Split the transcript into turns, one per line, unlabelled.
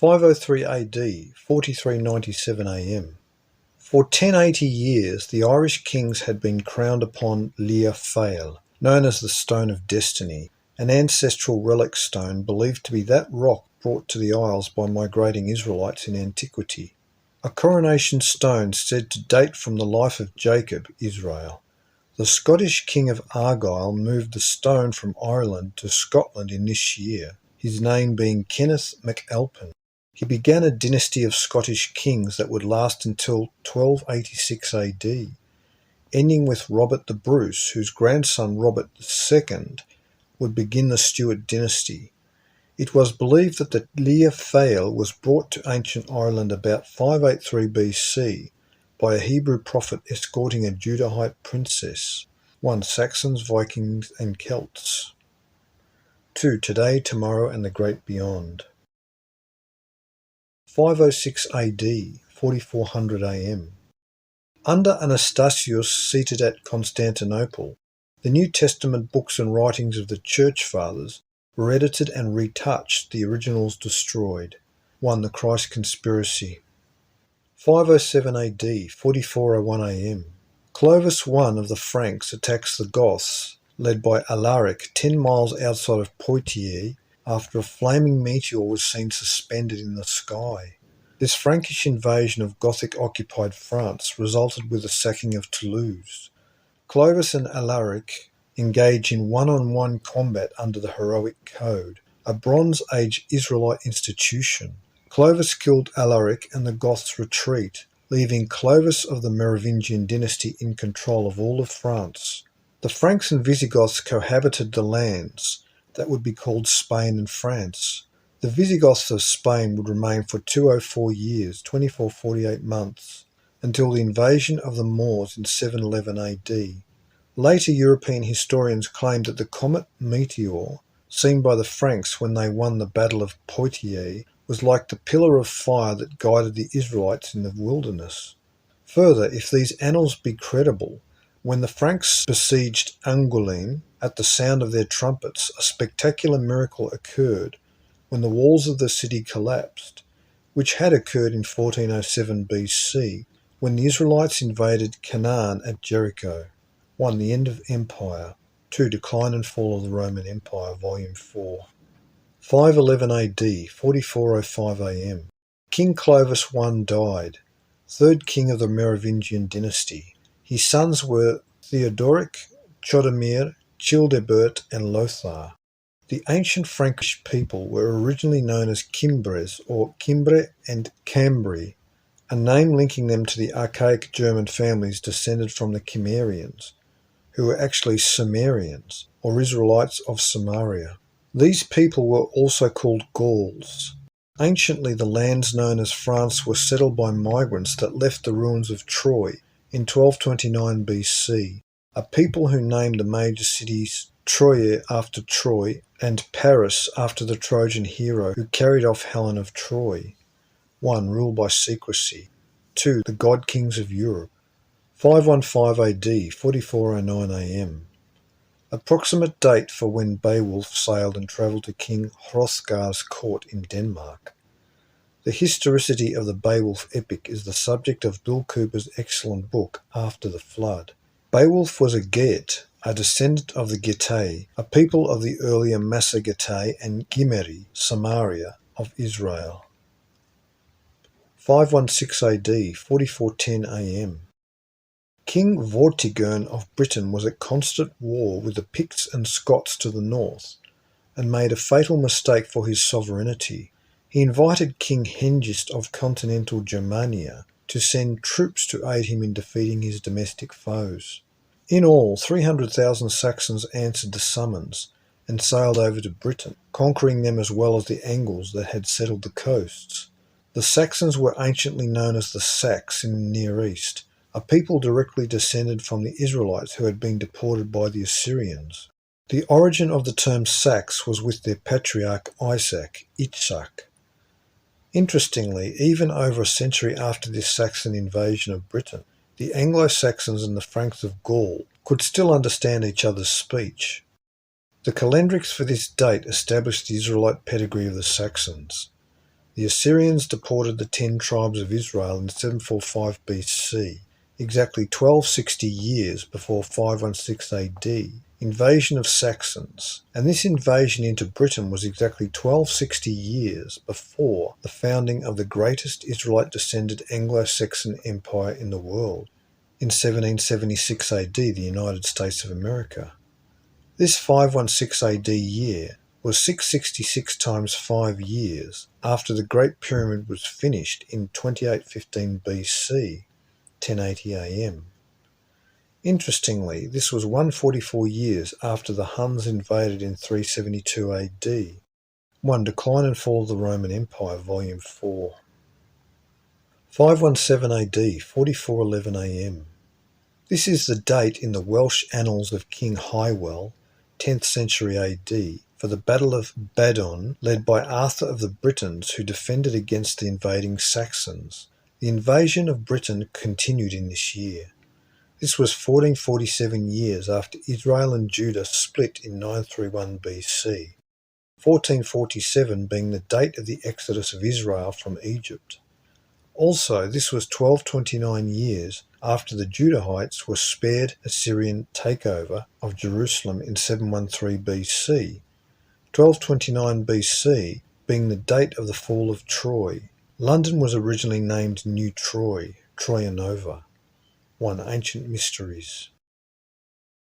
503 AD, 4397 AM. For 1080 years, the Irish kings had been crowned upon Lia Fáil, known as the Stone of Destiny, an ancestral relic stone believed to be that rock brought to the Isles by migrating Israelites in antiquity. A coronation stone said to date from the life of Jacob, Israel. The Scottish King of Argyll moved the stone from Ireland to Scotland in this year, his name being Kenneth MacAlpin. He began a dynasty of Scottish kings that would last until 1286 AD, ending with Robert the Bruce, whose grandson Robert II would begin the Stuart dynasty. It was believed that the Lia Fáil was brought to ancient Ireland about 583 BC by a Hebrew prophet escorting a Judahite princess. 1. Saxons, Vikings and Celts. 2. Today, tomorrow and the great beyond. 506 AD, 4400 AM. Under Anastasius seated at Constantinople, the New Testament books and writings of the Church Fathers were edited and retouched, the originals destroyed. 1. The Christ Conspiracy. 507 AD, 4401 AM. Clovis I of the Franks attacks the Goths, led by Alaric, 10 miles outside of Poitiers, after a flaming meteor was seen suspended in the sky. This Frankish invasion of Gothic-occupied France resulted with the sacking of Toulouse. Clovis and Alaric engage in one-on-one combat under the heroic code, a Bronze Age Israelite institution. Clovis killed Alaric and the Goths retreat, leaving Clovis of the Merovingian dynasty in control of all of France. The Franks and Visigoths cohabited the lands that would be called Spain and France. The Visigoths of Spain would remain for 204 years, 2448 months, until the invasion of the Moors in 711 AD. Later European historians claimed that the comet meteor, seen by the Franks when they won the Battle of Poitiers, was like the pillar of fire that guided the Israelites in the wilderness. Further, if these annals be credible, when the Franks besieged Angoulême, at the sound of their trumpets, a spectacular miracle occurred when the walls of the city collapsed, which had occurred in 1407 BC, when the Israelites invaded Canaan at Jericho. 1. The End of Empire. 2. Decline and Fall of the Roman Empire, Volume 4. 511 AD, 4405 AM. King Clovis I died, third king of the Merovingian dynasty. His sons were Theodoric, Chodomir, Childebert, and Lothar. The ancient Frankish people were originally known as Cimbres, or Cimbre and Cambri, a name linking them to the archaic German families descended from the Cimmerians, who were actually Sumerians, or Israelites of Samaria. These people were also called Gauls. Anciently, the lands known as France were settled by migrants that left the ruins of Troy in 1229 BC, a people who named the major cities Troie after Troy and Paris after the Trojan hero who carried off Helen of Troy. 1. Rule by secrecy. 2. The God Kings of Europe. 515 AD, 4409 AM. Approximate date for when Beowulf sailed and travelled to King Hrothgar's court in Denmark. The historicity of the Beowulf epic is the subject of Bill Cooper's excellent book, After the Flood. Beowulf was a Geat, a descendant of the Getae, a people of the earlier Massagetae and Gimeri, Samaria, of Israel. 516 AD, 4410 AM. King Vortigern of Britain was at constant war with the Picts and Scots to the north, and made a fatal mistake for his sovereignty. He invited King Hengist of continental Germania to send troops to aid him in defeating his domestic foes. In all, 300,000 Saxons answered the summons and sailed over to Britain, conquering them as well as the Angles that had settled the coasts. The Saxons were anciently known as the Sacs in the Near East, a people directly descended from the Israelites who had been deported by the Assyrians. The origin of the term Sacs was with their patriarch Isaac, Itzhak. Interestingly, even over a century after this Saxon invasion of Britain, the Anglo-Saxons and the Franks of Gaul could still understand each other's speech. The calendrics for this date established the Israelite pedigree of the Saxons. The Assyrians deported the 10 tribes of Israel in 745 BC, exactly 1260 years before 516 AD. Invasion of Saxons, and this invasion into Britain was exactly 1260 years before the founding of the greatest Israelite-descended Anglo-Saxon empire in the world, in 1776 AD, the United States of America. This 516 AD year was 666 times 5 years after the Great Pyramid was finished in 2815 BC, 1080 AM. Interestingly, this was 144 years after the Huns invaded in 372 AD. 1. Decline and Fall of the Roman Empire, Volume 4. 517 AD, 4411 AM. This is the date in the Welsh annals of King Hywel, 10th century AD, for the Battle of Badon, led by Arthur of the Britons, who defended against the invading Saxons. The invasion of Britain continued in this year. This was 1447 years after Israel and Judah split in 931 BC, 1447 being the date of the exodus of Israel from Egypt. Also, this was 1229 years after the Judahites were spared Assyrian takeover of Jerusalem in 713 BC, 1229 BC being the date of the fall of Troy. London was originally named New Troy, Troia Nova. 1. Ancient Mysteries.